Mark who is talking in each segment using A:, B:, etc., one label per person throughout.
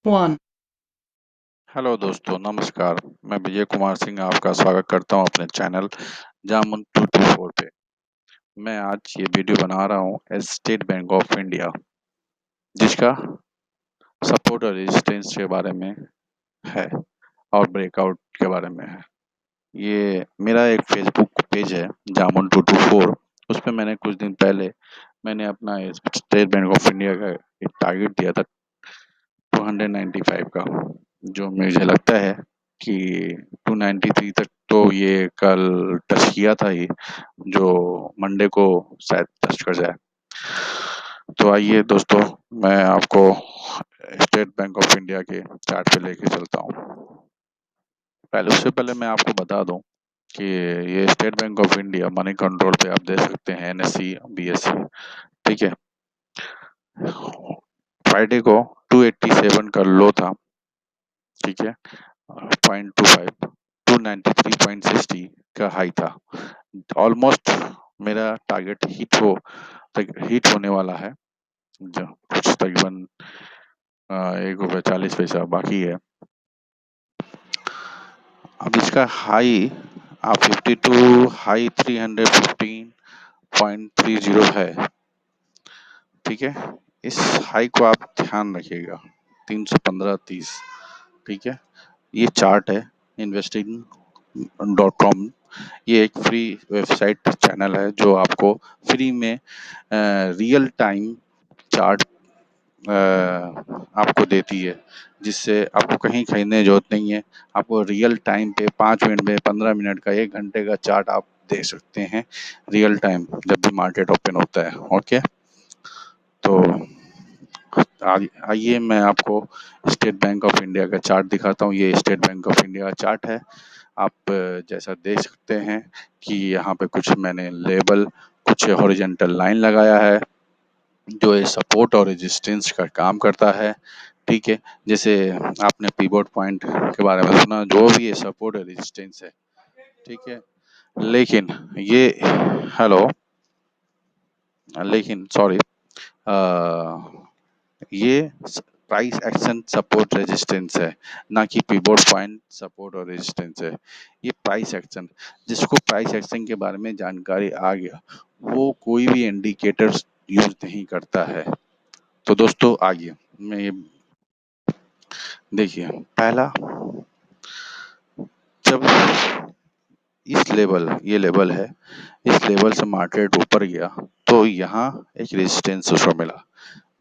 A: One.
B: Hello दोस्तों, नमस्कार। मैं विजय कुमार सिंह आपका स्वागत करता हूं अपने चैनल जामुन 224 पे। मैं आज ये वीडियो बना रहा हूं स्टेट बैंक ऑफ इंडिया, जिसका सपोर्ट और रेजिस्टेंस के बारे में है और ब्रेकआउट के बारे में है। ये मेरा एक फेसबुक पेज है जामुन 224। उस पे मैंने कुछ दिन पहले मैंने अपना स्टेट बैंक ऑफ इंडिया का एक टारगेट दिया था 295 का, जो मुझे लगता है कि 293 तक तो ये कल टच किया था ही, जो मंडे को शायद टच कर जाए। तो आइए दोस्तों, मैं आपको स्टेट बैंक ऑफ इंडिया के चार्ट पे लेके चलता हूँ। पहले उससे पहले मैं आपको बता दूं कि ये state bank of India money control पे आप देख सकते हैं NSE BSE। ठीक है, फ्राइडे को 287 का लो था। ठीक है, 0.25 293.60 का हाई था। ऑलमोस्ट मेरा टारगेट हिट होने वाला है, जो कुछ तकरीबन 1 रुपये 40 पैसा बाकी है। अब इसका हाई आप 52 हाई 315.30 है। ठीक है, इस हाई को आप ध्यान रखिएगा, 315.30। ठीक है, ये चार्ट है investing.com। ये एक फ्री वेबसाइट चैनल है जो आपको फ्री में रियल टाइम चार्ट आपको देती है, जिससे आपको कहीं खरीदने की जरूरत नहीं है। आपको रियल टाइम पे 5 मिनट में 15 मिनट का 1 घंटे का चार्ट आप देख सकते हैं रियल टाइम, जब भी मार्केट ओपन होता है। ओके, तो आइए मैं आपको स्टेट बैंक ऑफ इंडिया का चार्ट दिखाता हूँ। ये स्टेट बैंक ऑफ इंडिया का चार्ट है। आप जैसा देख सकते हैं कि यहाँ पे कुछ मैंने लेबल, कुछ हॉरिजॉन्टल लाइन लगाया है, जो ये सपोर्ट और रेजिस्टेंस का काम करता है। ठीक है, जैसे आपने पिवट पॉइंट के बारे में सुना, जो भी ये सपोर्ट और रेजिस्टेंस है। ठीक है, लेकिन ये हेलो लेकिन सॉरी, ये प्राइस एक्शन सपोर्ट रेजिस्टेंस है, ना कि पिवट पॉइंट सपोर्ट और रेजिस्टेंस है। ये प्राइस एक्शन, जिसको प्राइस एक्शन के बारे में जानकारी आ गया, वो कोई भी इंडिकेटर्स यूज नहीं करता है। तो दोस्तों आइए, मैं ये देखिए, पहला, जब ये लेवल है, इस लेवल से मार्केट ऊपर गया तो यहाँ एक रेजिस्टेंस उसको मिला,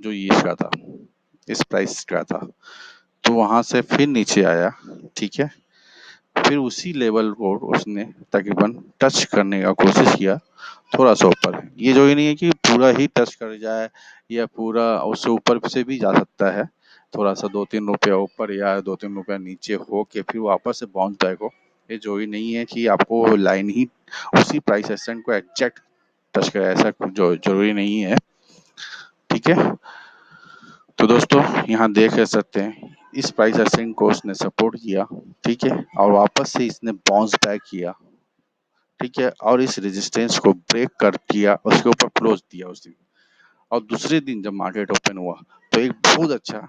B: जो ये इसका था, इस प्राइस का था। तो वहां से फिर नीचे आया। ठीक है, फिर उसी लेवल को उसने तकरीबन टच करने का कोशिश किया, थोड़ा सा ऊपर। ये जो ही नहीं है कि पूरा ही टच कर जाए, या पूरा उससे ऊपर से भी जा सकता है, थोड़ा सा 2-3 रुपया ऊपर या 2-3 रुपया नीचे हो के फिर वापस से बाउंस बैक हो। ये जो ही नहीं है कि आपको लाइन ही उसी प्राइस एक्शन को एग्जैक्ट टच करे, ऐसा कुछ जो जरूरी नहीं है। ठीक है, तो दोस्तों यहाँ देख सकते हैं इस प्राइस एक्शन को उसने सपोर्ट किया। ठीक है, और वापस से इसने बाउंस बैक किया। ठीक है, और इस रेजिस्टेंस को ब्रेक कर किया, उसके ऊपर क्लोज दिया उस दिन। और दूसरे दिन जब मार्केट ओपन हुआ तो एक बहुत अच्छा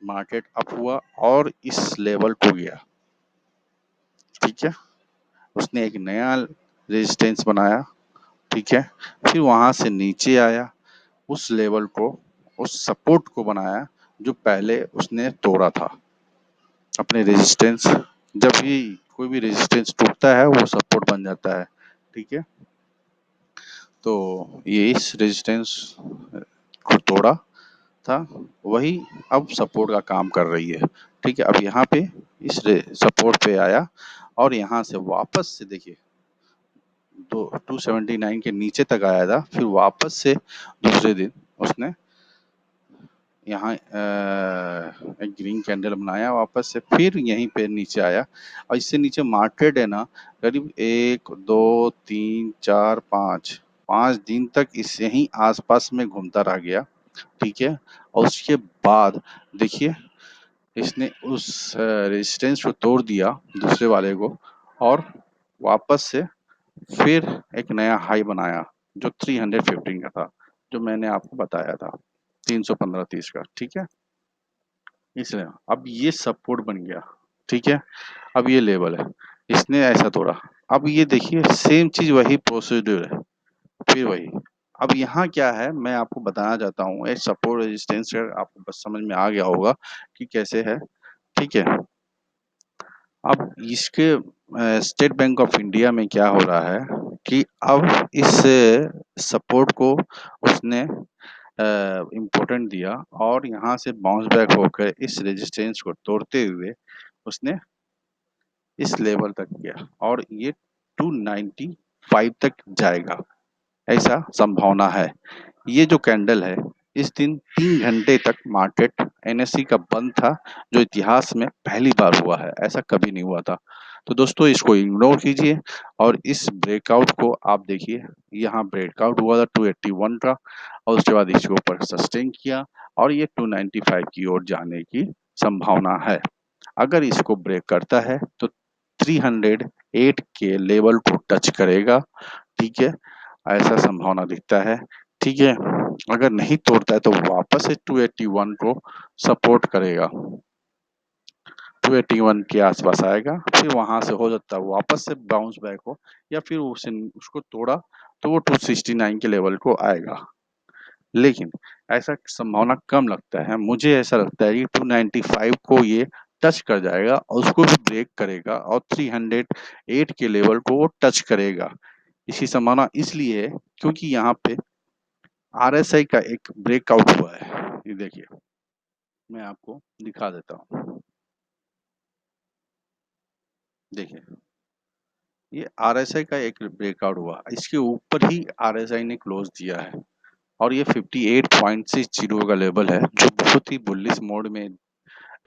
B: मार्केट अप हुआ और इस लेवल को गया। ठीक है, उसने एक नया रेजिस्टेंस बनाया। ठीक है, फिर वहां से नीचे आया, उस लेवल को, उस सपोर्ट को बनाया जो पहले उसने तोड़ा था। अपने रेजिस्टेंस, जब भी कोई भी रेजिस्टेंस टूटता है वो सपोर्ट बन जाता है। ठीक है, तो ये इस रेजिस्टेंस को तोड़ा था, वही अब सपोर्ट का काम कर रही है। ठीक है, अब यहाँ पे इस सपोर्ट पे आया और यहाँ से वापस से देखिए 279 के नीचे तक आया था, फिर वापस से दूसरे दिन उसने यहाँ एक ग्रीन कैंडल बनाया, वापस से फिर यहीं पे नीचे आया। और इससे नीचे मार्केट है ना, करीब 1 2 3 4 5 5 दिन तक इस यहीं आसपास में घूमता रह गया। ठीक है, और उसके बाद देखिए इसने उस रेजिस्टेंस को तोड़ दिया, दूसरे वाले को, और वापस से फिर एक नया हाई बनाया जो 315 का था, जो मैंने आपको बताया था 315.30 का। ठीक है, इसलिए अब ये सपोर्ट बन गया, ठीक है। अब ये लेवल है, इसने ऐसा तोड़ा। अब ये देखिए सेम चीज वही प्रोसीड्यूर है, फिर वही। अब यहाँ क्या है मैं आपको बताना चाहता हूँ, एक सपोर्ट रेजिस्टेंस आपको बस समझ में आ गया होगा कि कैसे है, ठीक है। अब इसके स्टेट बैंक ऑफ इंडिया में क्या हो रहा है कि अब इस सपोर्ट को उसने इम्पोर्टेंट दिया और यहाँ से बाउंस बैक होकर इस रेजिस्टेंस को तोड़ते हुए उसने इस लेवल तक गया और ये 295 तक जाएगा, ऐसा संभावना है। ये जो कैंडल है, इस दिन 3 घंटे तक मार्केट एनएससी का बंद था, जो इतिहास में पहली बार हुआ है, ऐसा कभी नहीं हुआ था। तो दोस्तों इसको इग्नोर कीजिए और इस ब्रेकआउट को आप देखिए, यहाँ ब्रेकआउट हुआ था 281 का और उसके बाद इसके ऊपर सस्टेन किया और ये 295 की ओर जाने की संभावना है। अगर इसको ब्रेक करता है तो 308 के लेवल को टच करेगा, ठीक है, ऐसा संभावना दिखता है, ठीक है। अगर नहीं तोड़ता है तो वापस से 281 को सपोर्ट करेगा, 281 के आसपास आएगा, फिर वहां से हो सकता है वापस से बाउंस बैक हो या फिर उसको तोड़ा तो वो 269 के लेवल को आएगा। लेकिन ऐसा संभावना कम लगता है, मुझे ऐसा लगता है कि 295 को ये टच कर जाएगा और उसको भी ब्रेक करेगा और 308 के लेवल को वो टच करेगा। इसकी संभावना इसलिए है क्योंकि यहाँ पे आरएसआई का एक ब्रेकआउट हुआ है। ये देखिए मैं आपको दिखा देता हूँ, देखिए ये आरएसआई का एक ब्रेकआउट हुआ, इसके ऊपर ही आरएसआई ने क्लोज दिया है और ये 58.60 का लेवल है जो बहुत ही बुलिश मोड में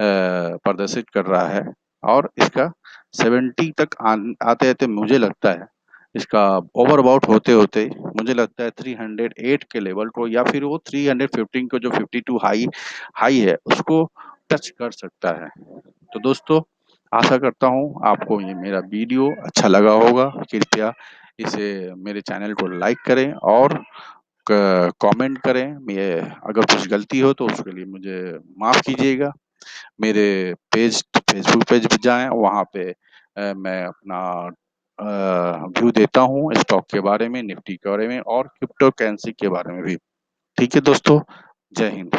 B: प्रदर्शित कर रहा है और इसका 70 तक आते आते मुझे लगता है इसका ओवर अबाउट होते होते मुझे लगता है 308 के लेवल को या फिर वो 315 को जो 52 हाई हाई है उसको टच कर सकता है। तो दोस्तों आशा करता हूँ आपको ये मेरा वीडियो अच्छा लगा होगा, कृपया इसे मेरे चैनल को लाइक करें और कमेंट करें। ये अगर कुछ गलती हो तो उसके लिए मुझे माफ कीजिएगा। मेरे पेज फेसबुक पेज पे जाएं, वहाँ पे मैं अपना व्यू देता हूँ स्टॉक के बारे में, निफ्टी के बारे में और क्रिप्टो करेंसी के बारे में भी। ठीक है दोस्तों, जय हिंद।